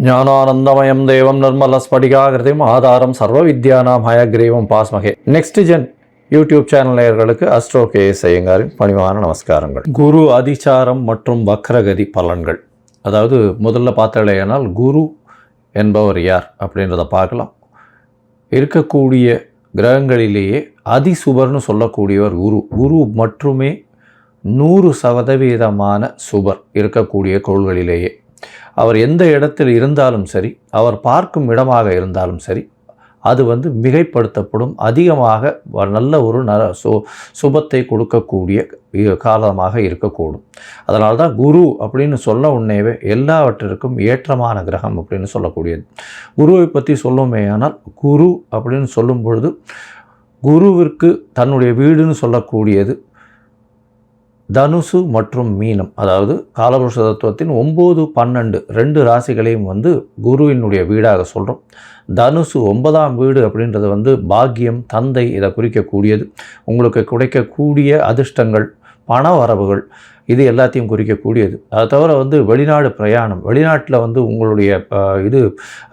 ஞானானந்தமயம் தேவம் நிர்மலஸ்படிகாகிருதிம் ஆதாரம் சர்வ வித்யானாம் ஹயக்ரீவம் பாஸ்மகே. நெக்ஸ்ட் ஜென் யூடியூப் சேனல் நேயர்களுக்கு அஸ்ட்ரோ கேஎஸ் ஐயங்காரின் பணிவான நமஸ்காரங்கள். குரு அதிசாரம் மற்றும் வக்ரகதி பலன்கள். அதாவது முதல்ல பார்த்தாலேயானால் குரு என்பவர் யார் அப்படின்றத பார்க்கலாம். இருக்கக்கூடிய கிரகங்களிலேயே அதிசுபர்னு சொல்லக்கூடியவர் குரு. குரு மட்டுமே 100% சுபர் இருக்கக்கூடிய கோள்களிலேயே. அவர் எந்த இடத்தில் இருந்தாலும் சரி, அவர் பார்க்கும் இடமாக இருந்தாலும் சரி, அது மிகைப்படுத்தப்படும். அதிகமாக நல்ல ஒரு சுபத்தை கொடுக்கக்கூடிய காலமாக இருக்கக்கூடும். அதனால தான் குரு அப்படின்னு சொல்ல உடனேவே எல்லாவற்றிற்கும் ஏற்றமான கிரகம் அப்படின்னு சொல்லக்கூடியது. குருவை பற்றி சொல்லுமே. ஆனால் குரு அப்படின்னு சொல்லும் பொழுது குருவிற்கு தன்னுடைய வீடுன்னு சொல்லக்கூடியது தனுசு மற்றும் மீனம். அதாவது காலபுருஷ தத்துவத்தின் 9, 12 2 ராசிகளையும் குருவினுடைய வீடாக சொல்கிறோம். தனுசு 9ஆம் வீடு அப்படின்றது பாக்கியம், தந்தை, இதை குறிக்கக்கூடியது. உங்களுக்கு கிடைக்கக்கூடிய அதிர்ஷ்டங்கள், பண வரவுகள், இது எல்லாத்தையும் குறிக்கக்கூடியது. அதை தவிர வெளிநாடு பிரயாணம், வெளிநாட்டில் உங்களுடைய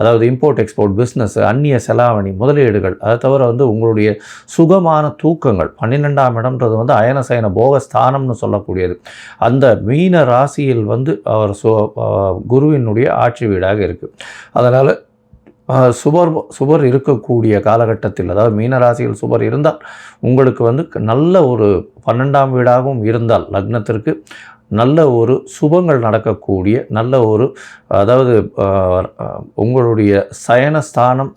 அதாவது இம்போர்ட் எக்ஸ்போர்ட் பிஸ்னஸ், அந்நிய செலாவணி, முதலீடுகள், அதை தவிர உங்களுடைய சுகமான தூக்கங்கள். 12ஆம் இடம்ன்றது அயனசயன போகஸ்தானம்னு சொல்லக்கூடியது. அந்த மீன ராசியில் அவர் குருவினுடைய ஆட்சி வீடாக இருக்குது. அதனால் சுபர் இருக்கக்கூடிய காலகட்டத்தில், அதாவது மீனராசியில் சுபர் இருந்தால் உங்களுக்கு நல்ல ஒரு 12ஆம் வீடாகவும் இருந்தால் லக்னத்திற்கு நல்ல ஒரு சுபங்கள் நடக்கக்கூடிய நல்ல ஒரு, அதாவது உங்களுடைய சயனஸ்தானம்,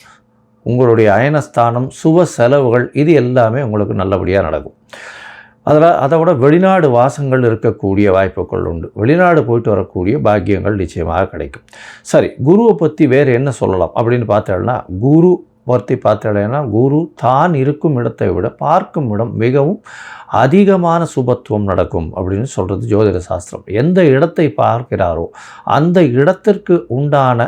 உங்களுடைய அயனஸ்தானம், சுப செலவுகள், இது எல்லாமே உங்களுக்கு நல்லபடியாக நடக்கும். அதை விட வெளிநாடு வாசங்கள் இருக்கக்கூடிய வாய்ப்புகள் உண்டு. வெளிநாடு போயிட்டு வரக்கூடிய பாக்கியங்கள் நிச்சயமாக கிடைக்கும். சரி, குருவை பற்றி வேறு என்ன சொல்லலாம் அப்படின்னு பார்த்தோம்னா, குரு பற்றி பார்த்தோம்னா குரு தான் இருக்கும் இடத்தை விட பார்க்கும் இடம் மிகவும் அதிகமான சுபத்துவம் நடக்கும் அப்படின்னு சொல்கிறது ஜோதிட சாஸ்திரம். எந்த இடத்தை பார்க்கிறாரோ அந்த இடத்திற்கு உண்டான,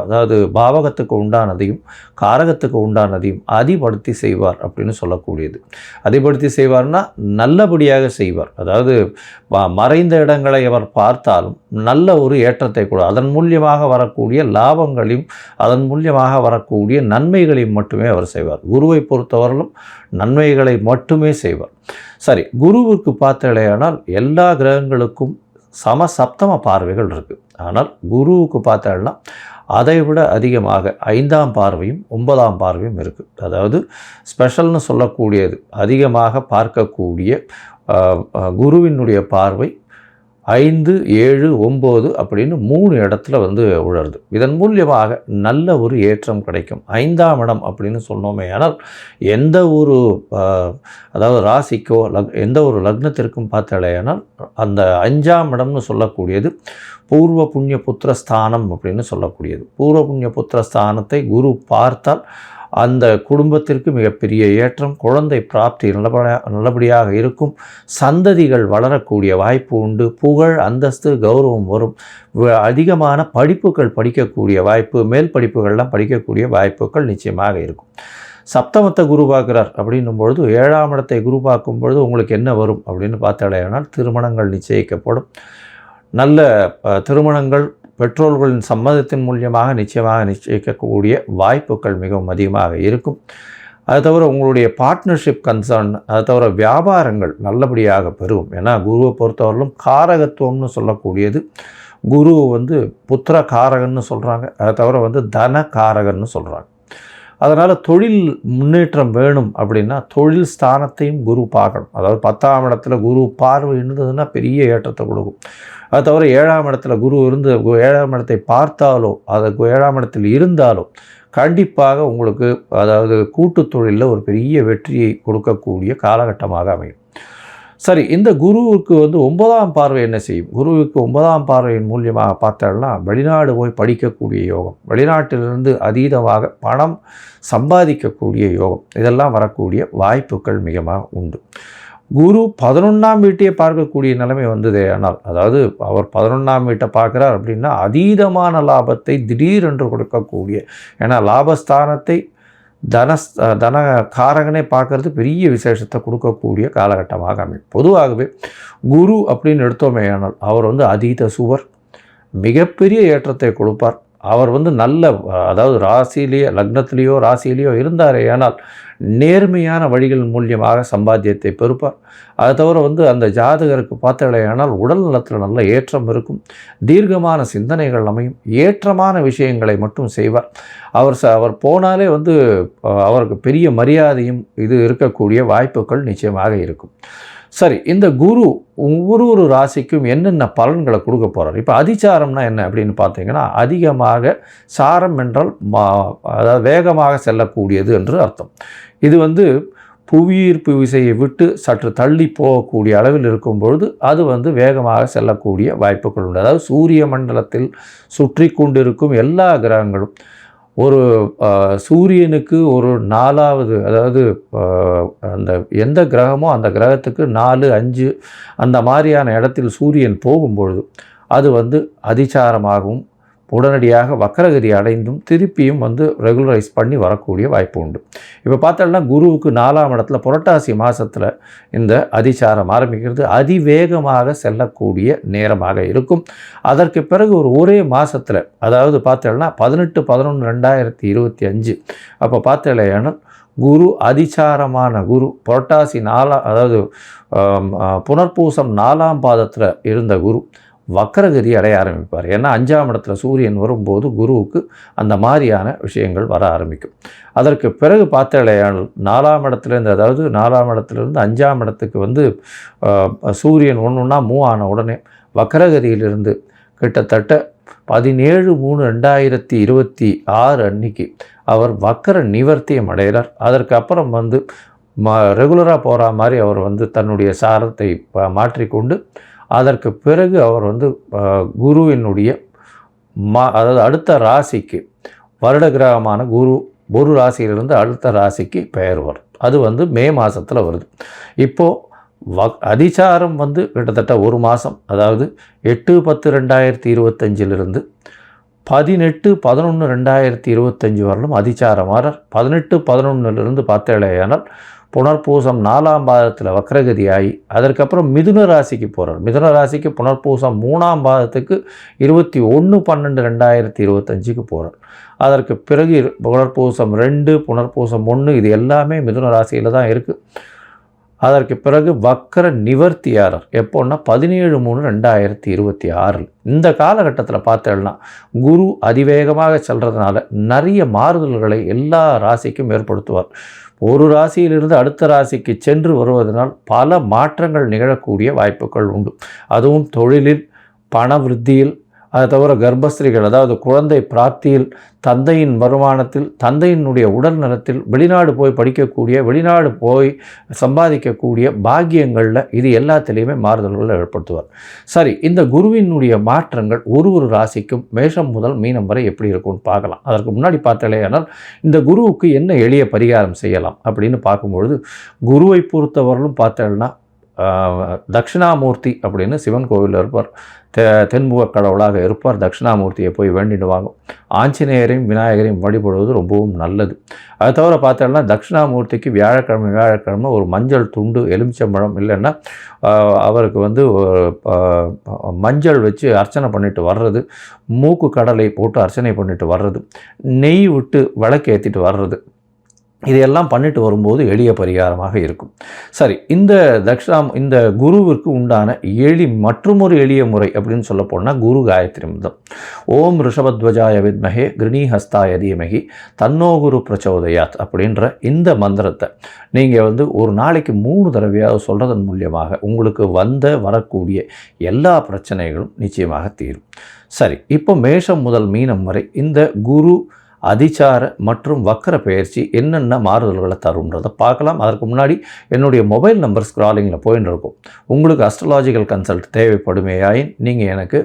அதாவது பாவகத்துக்கு உண்டானதையும் காரகத்துக்கு உண்டானதையும் அதிபடுத்தி செய்வார் அப்படின்னு சொல்லக்கூடியது. அதிபடுத்தி செய்வார்னா நல்லபடியாக செய்வார். அதாவது மறைந்த இடங்களை அவர் பார்த்தாலும் நல்ல ஒரு ஏற்றத்தை கூட, அதன் மூலியமாக வரக்கூடிய லாபங்களையும் அதன் மூலியமாக வரக்கூடிய நன்மைகளையும் மட்டுமே அவர் செய்வார். குருவை பொறுத்தவரையிலும் நன்மைகளை மட்டுமே செய்வார். சரி, குருவுக்கு பார்த்தலையானால் எல்லா கிரகங்களுக்கும் சப்தம பார்வைகள் இருக்குது. ஆனால் குருவுக்கு பார்த்தோம்னா அதை விட அதிகமாக 5ஆம் பார்வையும் 9ஆம் பார்வையும் இருக்குது. அதாவது ஸ்பெஷல்னு சொல்லக்கூடியது, அதிகமாக பார்க்கக்கூடிய குருவினுடைய பார்வை 5, 7, 9 அப்படின்னு 3 இடத்துல உழருது. இதன் மூலியமாக நல்ல ஒரு ஏற்றம் கிடைக்கும். 5ஆம் இடம் அப்படின்னு சொன்னோமே. ஆனால் எந்த ஒரு, அதாவது ராசிக்கோ எந்த ஒரு லக்னத்திற்கும் பார்த்தாலேயானால் அந்த 5ஆம் இடம்னு சொல்லக்கூடியது பூர்வ புண்ணிய புத்திரஸ்தானம் அப்படின்னு சொல்லக்கூடியது. பூர்வ புண்ணிய புத்திரஸ்தானத்தை குரு பார்த்தால் அந்த குடும்பத்திற்கு மிகப்பெரிய ஏற்றம், குழந்தை பிராப்தி நல்லபடியாக இருக்கும், சந்ததிகள் வளரக்கூடிய வாய்ப்பு உண்டு, புகழ், அந்தஸ்து, கௌரவம் வரும், அதிகமான படிப்புகள் படிக்கக்கூடிய வாய்ப்பு, மேல் படிப்புகள்லாம் படிக்கக்கூடிய வாய்ப்புகள் நிச்சயமாக இருக்கும். சப்தமத்தை குரு பார்க்குறார் அப்படின்னும் பொழுது 7ஆம் இடத்தை குரு பார்க்கும் பொழுது உங்களுக்கு என்ன வரும் அப்படின்னு பார்த்தாலேனால் திருமணங்கள் நிச்சயிக்கப்படும். நல்ல திருமணங்கள் பெற்றோர்களின் சம்மதத்தின் மூலியமாக நிச்சயமாக நிச்சயிக்கக்கூடிய வாய்ப்புகள் மிகவும் அதிகமாக இருக்கும். அது தவிர உங்களுடைய பார்ட்னர்ஷிப் கன்சர்ன், அது தவிர வியாபாரங்கள் நல்லபடியாக பெறும். ஏன்னா குருவை பொறுத்தவரையிலும் காரகத்துவம்னு சொல்லக்கூடியது, குரு புத்திர காரகன்னு சொல்கிறாங்க. அதை தவிர தன காரகன்னு சொல்கிறாங்க. அதனால் தொழில் முன்னேற்றம் வேணும் அப்படின்னா தொழில் ஸ்தானத்தையும் குரு பார்க்கணும். அதாவது 10ஆம் இடத்துல குரு பார்வை இருந்ததுன்னா பெரிய ஏற்றத்தை கொடுக்கும். அது தவிர 7ஆம் இடத்துல குரு 7ஆம் இடத்தை பார்த்தாலோ, அது 7ஆம் இடத்தில் இருந்தாலோ கண்டிப்பாக உங்களுக்கு, அதாவது கூட்டு தொழிலில் ஒரு பெரிய வெற்றியை கொடுக்கக்கூடிய காலகட்டமாக அமையும். சரி, இந்த குருவுக்கு 9ஆம் பார்வை என்ன செய்யும்? குருவுக்கு 9ஆம் பார்வையின் மூலியமாக பார்த்தோம்னா வெளிநாடு போய் படிக்கக்கூடிய யோகம், வெளிநாட்டிலிருந்து அதீதமாக பணம் சம்பாதிக்கக்கூடிய யோகம், இதெல்லாம் வரக்கூடிய வாய்ப்புகள் மிகமாக உண்டு. குரு 11ஆம் வீட்டையே பார்க்கக்கூடிய நிலைமை ஆனால், அதாவது அவர் 11ஆம் வீட்டை பார்க்குறார் அப்படின்னா அதீதமான லாபத்தை திடீரென்று கொடுக்கக்கூடிய, ஏன்னா லாபஸ்தானத்தை தன காரகனை பார்க்கறது பெரிய விசேஷத்தை கொடுக்கக்கூடிய காலகட்டமாக அமையும். பொதுவாகவே குரு அப்படின்னு எடுத்தோமே ஆனால் அவர் அதீத சுவர், மிகப்பெரிய ஏற்றத்தை கொடுப்பார். அவர் வந்து நல்ல அதாவது ராசியிலேயோ லக்னத்திலேயோ ராசியிலேயோ இருந்தாரே ஆனால் நேர்மையான வழிகள் மூலியமாக சம்பாத்தியத்தை பெறுப்பார். அதை தவிர வந்து அந்த ஜாதகருக்கு பார்த்தாலேயானால் உடல் நலத்தில் நல்ல ஏற்றம் இருக்கும், தீர்க்கமான சிந்தனைகள் அமையும், ஏற்றமான விஷயங்களை மட்டும் செய்வார். அவர் போனாலே வந்து அவருக்கு பெரிய மரியாதையும் இது இருக்கக்கூடிய வாய்ப்புகள் நிச்சயமாக இருக்கும். சரி, இந்த குரு ஒரு ராசிக்கும் என்னென்ன பலன்களை கொடுக்க போகிறார்? இப்போ அதிசாரம்னா என்ன அப்படின்னு பார்த்தீங்கன்னா, அதிகமாக சாரம் என்றால் அதாவது வேகமாக செல்லக்கூடியது என்று அர்த்தம். இது வந்து புவியீர்ப்பு விசையை விட்டு சற்று தள்ளி போகக்கூடிய அளவில் இருக்கும் பொழுது அது வந்து வேகமாக செல்லக்கூடிய வாய்ப்புகள் உண்டு. அதாவது சூரிய மண்டலத்தில் சுற்றி கொண்டிருக்கும் எல்லா கிரகங்களும் ஒரு சூரியனுக்கு ஒரு 4வது, அதாவது அந்த எந்த கிரகமோ அந்த கிரகத்துக்கு 4, 5 அந்த மாதிரியான இடத்தில் சூரியன் போகும்பொழுது அது வந்து அதிசாரமாகவும் உடனடியாக வக்கரகதி அடைந்தும் திருப்பியும் வந்து ரெகுலரைஸ் பண்ணி வரக்கூடிய வாய்ப்பு உண்டு. இப்போ பார்த்தோம்னா குருவுக்கு 4ஆம் இடத்துல புரட்டாசி மாதத்தில் இந்த அதிசாரம் ஆரம்பிக்கிறது அதிவேகமாக செல்லக்கூடிய நேரமாக இருக்கும். அதற்கு பிறகு ஒரே மாதத்தில், அதாவது பார்த்தோம்னா 18/11/2025 அப்போ பார்த்தலையானால் குரு அதிசாரமான குரு புரட்டாசி 4 அதாவது புனர்பூசம் 4ஆம் பாதத்தில் இருந்த குரு வக்கரகதி அடைய ஆரம்பிப்பார். ஏன்னா 5ஆம் இடத்துல சூரியன் வரும்போது குருவுக்கு அந்த மாதிரியான விஷயங்கள் வர ஆரம்பிக்கும். அதற்கு பிறகு பார்த்தலையானால் 4ஆம் இடத்துலேருந்து, அதாவது 4ஆம் இடத்துலேருந்து 5ஆம் இடத்துக்கு வந்து சூரியன் ஒன்றுன்னா மூவ் ஆன உடனே வக்கரகதியிலிருந்து கிட்டத்தட்ட 17/3/2026 அன்னைக்கு அவர் வக்கர நிவர்த்தியம் அடைகிறார். அதற்கப்புறம் வந்து ரெகுலராக போகிற மாதிரி அவர் வந்து தன்னுடைய சாரத்தை மாற்றிக்கொண்டு அதற்கு பிறகு அவர் வந்து குருவினுடைய அதாவது அடுத்த ராசிக்கு வருட கிரகமான குரு ஒரு ராசியிலிருந்து அடுத்த ராசிக்கு பெயர்வார். அது வந்து மே மாதத்தில் வருது. இப்போது அதிசாரம் வந்து கிட்டத்தட்ட ஒரு மாதம், அதாவது 8/10/2025 18/11/2025 வரலும் அதிசாரம் வரார். 18/11 பார்த்தேலையானால் புனர்பூசம் 4ஆம் பாதத்தில் வக்கரகதி ஆகி அதற்கப்புறம் மிதுன ராசிக்கு போகிறார். மிதுன ராசிக்கு புனர்பூசம் 3ஆம் பாதத்துக்கு 21/12/2025 போகிறார். அதற்கு பிறகு புனர்பூசம் 2 புனர்பூசம் 1 இது எல்லாமே மிதுன ராசியில் தான் இருக்குது. அதற்கு பிறகு வக்கர நிவர்த்தியாரர் எப்போன்னா 17/3/2026. இந்த காலகட்டத்தில் பார்த்தேன்னா குரு அதிவேகமாக செல்றதுனால நிறைய மாறுதல்களை எல்லா ராசிக்கும் ஏற்படுத்துவார். ஒரு ராசியிலிருந்து அடுத்த ராசிக்கு சென்று வருவதனால் பல மாற்றங்கள் நிகழக்கூடிய வாய்ப்புகள் உண்டு. அதுவும் தொழிலில், பண விருத்தியில், அதை தவிர கர்ப்பஸ்திரிகள் அதாவது குழந்தை பிராப்தியில், தந்தையின் வருமானத்தில், தந்தையினுடைய உடல் நலத்தில், வெளிநாடு போய் படிக்கக்கூடிய, வெளிநாடு போய் சம்பாதிக்கக்கூடிய பாக்கியங்களில் இது எல்லாத்திலையுமே மாறுதல்களை ஏற்படுத்துவார். சரி, இந்த குருவினுடைய மாற்றங்கள் ஒரு ராசிக்கும் மேஷம் முதல் மீனம் வரை எப்படி இருக்கும்னு பார்க்கலாம். அதற்கு முன்னாடி பார்த்தாலேயானால் இந்த குருவுக்கு என்ன எளிய பரிகாரம் செய்யலாம் அப்படின்னு பார்க்கும்பொழுது, குருவை பொறுத்தவரையிலும் பார்த்தேன்னா தட்சிணாமூர்த்தி அப்படின்னு சிவன் கோவிலில் இருப்பார். தென்முக கடவுளாக இருப்பார். தட்சிணாமூர்த்தியை போய் வேண்டிடுவாங்க. ஆஞ்சநேயரையும் விநாயகரையும் வழிபடுவது ரொம்பவும் நல்லது. அதை தவிர பார்த்தோம்னா தட்சிணாமூர்த்திக்கு வியாழக்கிழமை ஒரு மஞ்சள் துண்டு, எலுமிச்சம்பழம் இல்லைன்னா அவருக்கு வந்து மஞ்சள் வச்சு அர்ச்சனை பண்ணிட்டு வர்றது, மூக்கு கடலை போட்டு அர்ச்சனை பண்ணிட்டு வர்றது, நெய் விட்டு விளக்கு ஏற்றிட்டு வர்றது, இதையெல்லாம் பண்ணிட்டு வரும்போது எளிய பரிகாரமாக இருக்கும். சரி, இந்த குருவிற்கு உண்டான மற்றொரு எளிய முறை அப்படின்னு சொல்ல போனால் குரு காயத்ரி மந்திரம். ஓம் ரிஷபத்வஜாய வித்மஹே கிருணிஹஸ்தாய தீமஹி தன்னோ குரு பிரச்சோதயாத் அப்படின்ற இந்த மந்திரத்தை நீங்கள் வந்து ஒரு நாளைக்கு 3 தடவையாக சொல்கிறதன் மூலியமாக உங்களுக்கு வரக்கூடிய எல்லா பிரச்சனைகளும் நிச்சயமாக தீரும். சரி, இப்போ மேஷம் முதல் மீனம் வரை இந்த குரு அதிசார மற்றும் வக்கர பயிற்சி என்னென்ன மாறுதல்களை தரும்ன்றதை பார்க்கலாம். அதற்கு முன்னாடி என்னுடைய மொபைல் நம்பர் ஸ்க்ராலிங்கில் போயின்னு இருக்கும். உங்களுக்கு அஸ்ட்ராலாஜிக்கல் கன்சல்ட் தேவைப்படுமேயாயின் நீங்கள் எனக்கு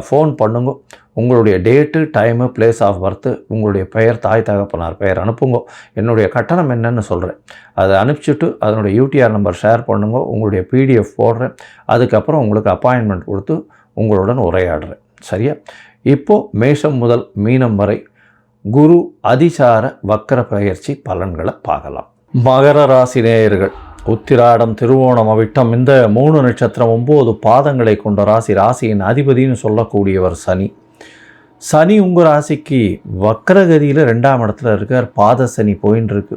ஃபோன் பண்ணுங்க. உங்களுடைய date, time, place of birth, உங்களுடைய பெயர், தாய் தகப்பனார் பெயர் அனுப்புங்க. என்னுடைய கட்டணம் என்னன்னு சொல்கிறேன். அதை அனுப்பிச்சிட்டு அதனுடைய யூடிஆர் நம்பர் ஷேர் பண்ணுங்க. உங்களுடைய பிடிஎஃப் போடுறேன். அதுக்கப்புறம் உங்களுக்கு அப்பாயின்மெண்ட் கொடுத்து உங்களுடன் உரையாடுறேன். சரியா? இப்போது மேஷம் முதல் மீனம் வரை குரு அதிசார வக்கர பயிற்சி பலன்களை பார்க்கலாம். மகர ராசி நேயர்கள், உத்திராடம், திருவோணம், அவிட்டம் இந்த 3 நட்சத்திரம் 9 பாதங்களை கொண்ட ராசியின் அதிபதினு சொல்லக்கூடியவர் சனி. சனி உங்கள் ராசிக்கு வக்ரகதியில் 2ஆம் இடத்துல இருக்கார். பாத சனி போயின்னு இருக்கு.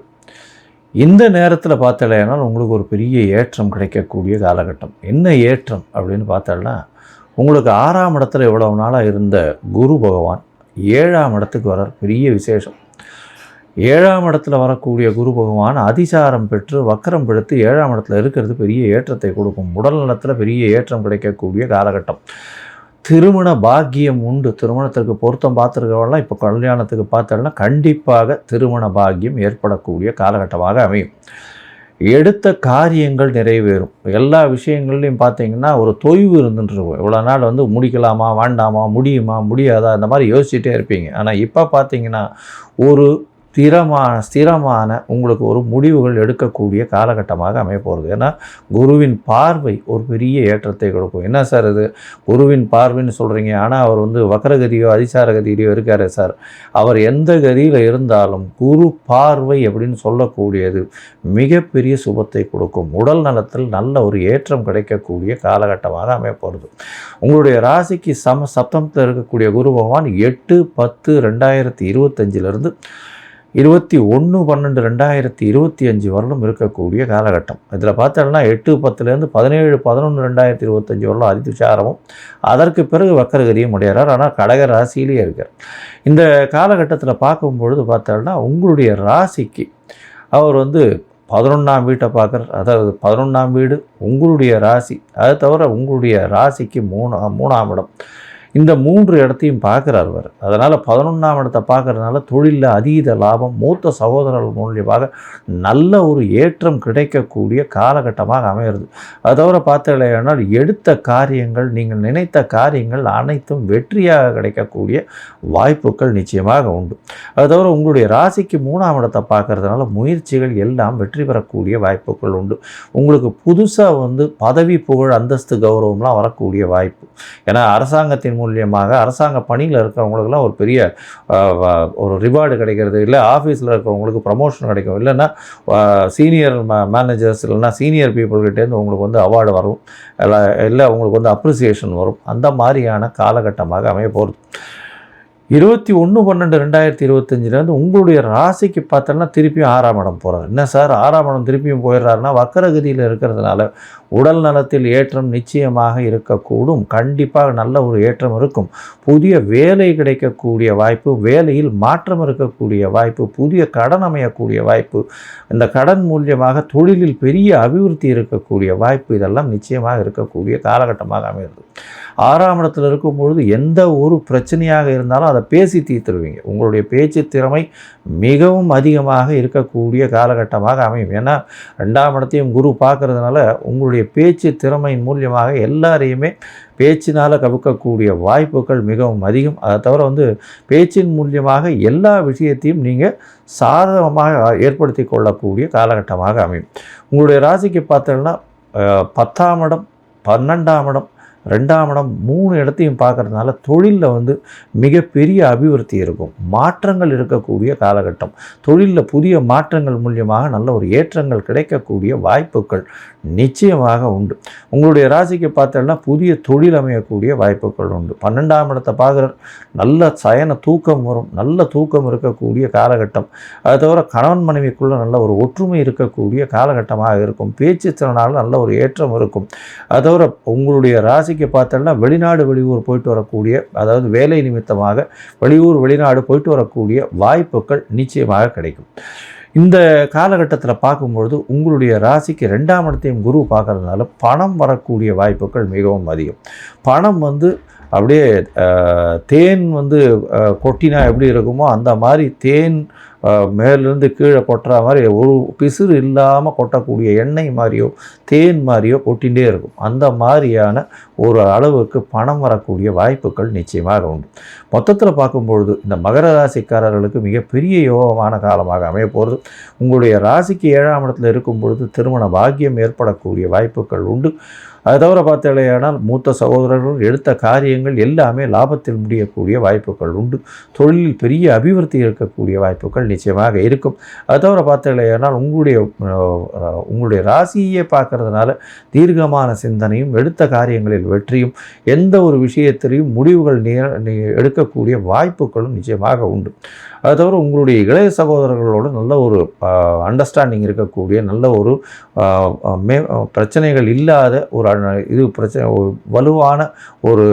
இந்த நேரத்தில் பார்த்தாலேனா உங்களுக்கு ஒரு பெரிய ஏற்றம் கிடைக்கக்கூடிய காலகட்டம். என்ன ஏற்றம் அப்படின்னு பார்த்தால்னா, உங்களுக்கு 6ஆம் இடத்துல இவ்வளவு நாளாக இருந்த குரு பகவான் 7ஆம் இடத்துக்கு வரார். பெரிய விசேஷம். 7ஆம் இடத்துல வரக்கூடிய குரு பகவான் அதிசாரம் பெற்று வக்கரம் பெடுத்து 7ஆம் இடத்துல இருக்கிறது பெரிய ஏற்றத்தை கொடுக்கும். உடல் நலத்தில் பெரிய ஏற்றம் கிடைக்கக்கூடிய காலகட்டம். திருமண பாக்கியம் உண்டு. திருமணத்திற்கு பொருத்தம் பார்த்துருக்கவெல்லாம் இப்போ கல்யாணத்துக்கு பார்த்தோம்னா கண்டிப்பாக திருமண பாக்கியம் ஏற்படக்கூடிய காலகட்டமாக அமையும். எடுத்த காரியங்கள் நிறைவேறும். எல்லா விஷயங்கள்லையும் பார்த்தீங்கன்னா ஒரு தொய்வு இருந்துருக்கும். இவ்வளோ நாள் முடிக்கலாமா வேண்டாமா, முடியுமா முடியாதா, இந்த மாதிரி யோசிச்சுட்டே இருப்பீங்க. ஆனால் இப்போ பார்த்தீங்கன்னா ஒரு ஸ்திரமான உங்களுக்கு ஒரு முடிவுகள் எடுக்கக்கூடிய காலகட்டமாக அமையப்போகிறது. ஏன்னா குருவின் பார்வை ஒரு பெரிய ஏற்றத்தை கொடுக்கும். என்ன சார் இது குருவின் பார்வைன்னு சொல்கிறீங்க, ஆனால் அவர் வக்ரகதியோ அதிசார கதியிலையோ இருக்காரு சார். அவர் எந்த கதியில் இருந்தாலும் குரு பார்வை அப்படின்னு சொல்லக்கூடியது மிகப்பெரிய சுபத்தை கொடுக்கும். உடல் நலத்தில் நல்ல ஒரு ஏற்றம் கிடைக்கக்கூடிய காலகட்டமாக அமையப்போகிறது. உங்களுடைய ராசிக்கு சப்தமத்தில் இருக்கக்கூடிய குரு பகவான் 8-10-2025 21-12-2025 வருடம் இருக்கக்கூடிய காலகட்டம். இதில் பார்த்தோம்னா 8-10 17-11-2025 வருடம் அதிசாரமும் அதற்கு பிறகு வக்கரகதியும் அடைகிறார். ஆனால் கடக ராசியிலேயே இருக்கார். இந்த காலகட்டத்தில் பார்க்கும்பொழுது பார்த்தோம்னா உங்களுடைய ராசிக்கு அவர் 11ஆம் வீட்டை பார்க்குறார். அதாவது 11ஆம் வீடு உங்களுடைய ராசி. அதை தவிர உங்களுடைய ராசிக்கு 3ஆம் இடம். இந்த 3 இடத்தையும் பார்க்குறார் அவர். அதனால் 11ஆம் இடத்தை பார்க்குறதுனால தொழிலில் அதீத லாபம், மூத்த சகோதரர்கள் மூலியமாக நல்ல ஒரு ஏற்றம் கிடைக்கக்கூடிய காலகட்டமாக அமைகிறது. அதை தவிர பார்த்தீங்கன்னா எடுத்த காரியங்கள், நீங்கள் நினைத்த காரியங்கள் அனைத்தும் வெற்றியாக கிடைக்கக்கூடிய வாய்ப்புகள் நிச்சயமாக உண்டு. அதை தவிர உங்களுடைய ராசிக்கு 3ஆம் இடத்தை பார்க்குறதுனால முயற்சிகள் எல்லாம் வெற்றி பெறக்கூடிய வாய்ப்புகள் உண்டு. உங்களுக்கு புதுசாக பதவி புகழ் அந்தஸ்து கௌரவம்லாம் வரக்கூடிய வாய்ப்பு. ஏன்னா அரசாங்கத்தின் மூலியமாக அரசாங்க பணியில் இருக்கிறவங்களுக்குலாம் ஒரு பெரிய ஒரு ரிவார்டு கிடைக்கிறது, இல்லை ஆஃபீஸில் இருக்கிறவங்களுக்கு ப்ரமோஷன் கிடைக்கும், இல்லைன்னா சீனியர் மேனேஜர்ஸ் இல்லைன்னா சீனியர் பீப்புள்கிட்டேருந்து உங்களுக்கு அவார்டு வரும், இல்லை உங்களுக்கு அப்ரிசியேஷன் வரும். அந்த மாதிரியான காலகட்டமாக அமைய போகிறது. 21-12-2025 உங்களுடைய ராசிக்கு பார்த்தோன்னா திருப்பியும் 6ஆம் இடம் போகிறார். என்ன சார் 6ஆம் இடம் திருப்பியும் போயிடுறாருன்னா வக்கரகதியில் இருக்கிறதுனால உடல் நலத்தில் ஏற்றம் நிச்சயமாக இருக்கக்கூடும். கண்டிப்பாக நல்ல ஒரு ஏற்றம் இருக்கும். புதிய வேலை கிடைக்கக்கூடிய வாய்ப்பு, வேலையில் மாற்றம் இருக்கக்கூடிய வாய்ப்பு, புதிய கடன் அமையக்கூடிய வாய்ப்பு, இந்த கடன் மூலியமாக தொழிலில் பெரிய அபிவிருத்தி இருக்கக்கூடிய வாய்ப்பு, இதெல்லாம் நிச்சயமாக இருக்கக்கூடிய காலகட்டமாக அமைகிறது. 6ஆம் இடத்தில் இருக்கும்பொழுது எந்த ஒரு பிரச்சனையாக இருந்தாலும் அதை பேசி தீர்த்துருவீங்க. உங்களுடைய பேச்சு திறமை மிகவும் அதிகமாக இருக்கக்கூடிய காலகட்டமாக அமையும். ஏன்னா 2ஆம் இடத்தையும் குரு பார்க்கறதுனால உங்களுடைய பேச்சு திறமையின் மூலியமாக எல்லாரையுமே பேச்சினால் கவுக்கக்கூடிய வாய்ப்புகள் மிகவும் அதிகம். அதை தவிர பேச்சின் மூலியமாக எல்லா விஷயத்தையும் நீங்கள் சாதகமாக ஏற்படுத்தி கொள்ளக்கூடிய காலகட்டமாக அமையும். உங்களுடைய ராசிக்கு பார்த்தோன்னா 10ஆம் இடம், 12ஆம் இடம், 2ஆம் இடம் 3 இடத்தையும் பார்க்குறதுனால தொழிலில் மிகப்பெரிய அபிவிருத்தி இருக்கும். மாற்றங்கள் இருக்கக்கூடிய காலகட்டம். தொழிலில் புதிய மாற்றங்கள் மூலியமாக நல்ல ஒரு ஏற்றங்கள் கிடைக்கக்கூடிய வாய்ப்புகள் நிச்சயமாக உண்டு. உங்களுடைய ராசிக்கு பார்த்தோன்னா புதிய தொழில் அமையக்கூடிய வாய்ப்புகள் உண்டு. 12ஆம் இடத்தை பார்க்குற நல்ல சயன தூக்கம் வரும். நல்ல தூக்கம் இருக்கக்கூடிய காலகட்டம். அதை தவிர கணவன் மனைவிக்குள்ளே நல்ல ஒரு ஒற்றுமை இருக்கக்கூடிய காலகட்டமாக இருக்கும். பேச்சு திறனால் நல்ல ஒரு ஏற்றம் இருக்கும். அதை தவிர உங்களுடைய ராசிக்கு பார்த்தோன்னா வெளிநாடு வெளியூர் போயிட்டு வரக்கூடிய, அதாவது வேலை நிமித்தமாக வெளிநாடு போயிட்டு வரக்கூடிய வாய்ப்புகள் நிச்சயமாக கிடைக்கும். இந்த காலகட்டத்தில் பார்க்கும்பொழுது உங்களுடைய ராசிக்கு 2ஆம் இடத்தையும் குரு பார்க்கறதுனால பணம் வரக்கூடிய வாய்ப்புகள் மிகவும் அதிகம். பணம் அப்படியே தேன் கொட்டினா எப்படி இருக்குமோ அந்த மாதிரி தேன் மேலேருந்து கீழே கொட்டுற மாதிரி ஒரு பிசுறு இல்லாமல் கொட்டக்கூடிய எண்ணெய் மாதிரியோ தேன் மாதிரியோ கொட்டிகிட்டே இருக்கும். அந்த மாதிரியான ஒரு அளவுக்கு பணம் வரக்கூடிய வாய்ப்புகள் நிச்சயமாக உண்டு. மொத்தத்தில் பார்க்கும்பொழுது இந்த மகர ராசிக்காரர்களுக்கு மிகப்பெரிய யோகமான காலமாக அமைய போகிறது. உங்களுடைய ராசிக்கு 7ஆம் இடத்துல இருக்கும் பொழுது திருமண பாக்கியம் ஏற்படக்கூடிய வாய்ப்புகள் உண்டு. அது தவிர பார்த்தீங்களேயானால் மூத்த சகோதரர்கள் எடுத்த காரியங்கள் எல்லாமே லாபத்தில் முடியக்கூடிய வாய்ப்புகள் உண்டு. தொழிலில் பெரிய அபிவிருத்தி இருக்கக்கூடிய வாய்ப்புகள் நிச்சயமாக இருக்கும். அது தவிர பார்த்தீங்களேயானால் உங்களுடைய ராசியை பார்க்கறதுனால தீர்க்கமான சிந்தனையும் எடுத்த காரியங்களில் வெற்றியும் எந்த ஒரு விஷயத்திலையும் முடிவுகள் எடுக்கக்கூடிய வாய்ப்புகளும் நிச்சயமாக உண்டு. அது தவிர உங்களுடைய இளைய சகோதரர்களோடு நல்ல ஒரு அண்டர்ஸ்டாண்டிங் இருக்கக்கூடிய நல்ல ஒரு பிரச்சனைகள் இல்லாத ஒரு வலுவான ஒரு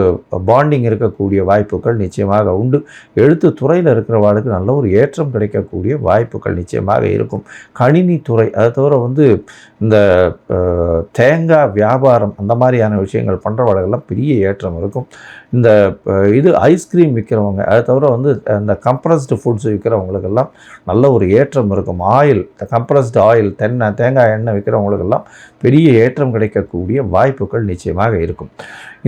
பாண்டிங் இருக்கக்கூடிய வாய்ப்புகள் நிச்சயமாக உண்டு. எழுத்து துறையில் இருக்கிறவாளுக்கு நல்ல ஒரு ஏற்றம் கிடைக்கக்கூடிய வாய்ப்புகள் நிச்சயமாக இருக்கும். கணினி துறை அதை தவிர இந்த தேங்காய் வியாபாரம் அந்த மாதிரியான விஷயங்கள் பண்ணுறவர்களெல்லாம் பெரிய ஏற்றம் இருக்கும். இந்த ஐஸ்கிரீம் விற்கிறவங்க அதை தவிர இந்த கம்ப்ரஸ்டு ஃபுட்ஸ் விற்கிறவங்களுக்கெல்லாம் நல்ல ஒரு ஏற்றம் இருக்கும். கம்ப்ரஸ்டு ஆயில் தேங்காய் எண்ணெய் விற்கிறவங்களுக்கெல்லாம் பெரிய ஏற்றம் கிடைக்கக்கூடிய வாய்ப்புகள் நிச்சயமாக இருக்கும்.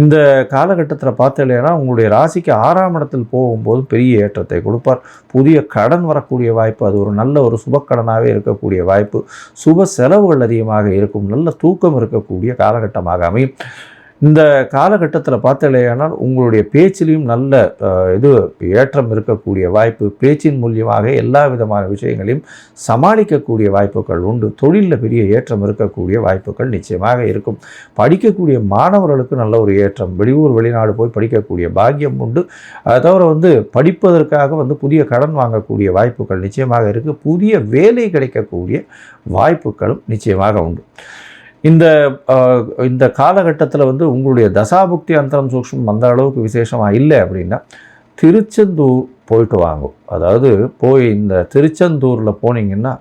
இந்த காலகட்டத்தில் பார்த்தீங்கன்னா உங்களுடைய ராசிக்கு 6ஆம் இடத்தில் போகும்போது பெரிய ஏற்றத்தை கொடுப்பார். புதிய கடன் வரக்கூடிய வாய்ப்பு, அது ஒரு நல்ல ஒரு சுபக்கடனாகவே இருக்கக்கூடிய வாய்ப்பு. சுப செலவுகள் அதிகமாக இருக்கும். நல்ல தூக்கம் இருக்கக்கூடிய காலகட்டமாக அமையும். இந்த காலகட்டத்தில் பார்த்தீங்கன்னா உங்களுடைய பேச்சிலையும் நல்ல ஏற்றம் இருக்கக்கூடிய வாய்ப்பு. பேச்சின் மூலியமாக எல்லா விதமான விஷயங்களையும் சமாளிக்கக்கூடிய வாய்ப்புகள் உண்டு. தொழிலில் பெரிய ஏற்றம் இருக்கக்கூடிய வாய்ப்புகள் நிச்சயமாக இருக்கும். படிக்கக்கூடிய மாணவர்களுக்கு நல்ல ஒரு ஏற்றம். வெளியூர் வெளிநாடு போய் படிக்கக்கூடிய பாக்கியம் உண்டு. அதை தவிர படிப்பதற்காக புதிய கடன் வாங்கக்கூடிய வாய்ப்புகள் நிச்சயமாக இருக்குது. புதிய வேலை கிடைக்கக்கூடிய வாய்ப்புகளும் நிச்சயமாக உண்டு. இந்த காலகட்டத்தில் உங்களுடைய தசாபுக்தி அந்தரம் சூக்ஷ்மம் அந்த அளவுக்கு விசேஷமாக இல்லை அப்படின்னா திருச்செந்தூர் போயிட்டு வாங்கும். அதாவது இந்த திருச்செந்தூரில் போனீங்கன்னா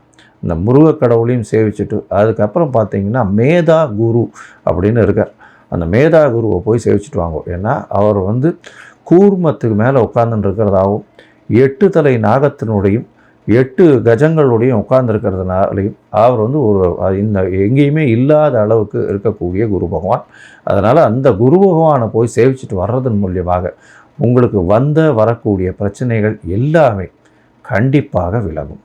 இந்த முருகக் கடவுளையும் சேவிச்சுட்டு அதுக்கப்புறம் பார்த்தீங்கன்னா மேதா குரு அப்படின்னு இருக்கார். அந்த மேதா குருவை போய் சேவிச்சுட்டு வாங்கும். ஏன்னா அவர் கூர்மத்துக்கு மேலே உட்கார்ந்துட்டு இருக்கிறதாகவும் 8 தலை நாகத்தினுடையும் 8 கஜங்களுடையும் உட்கார்ந்துருக்கிறதுனாலையும் அவர் எங்கேயுமே இல்லாத அளவுக்கு இருக்கக்கூடிய குரு பகவான். அதனால் அந்த குரு பகவானை போய் சேவிச்சுட்டு வர்றதன் மூலியமாக உங்களுக்கு வரக்கூடிய பிரச்சனைகள் எல்லாமே கண்டிப்பாக விலகும்.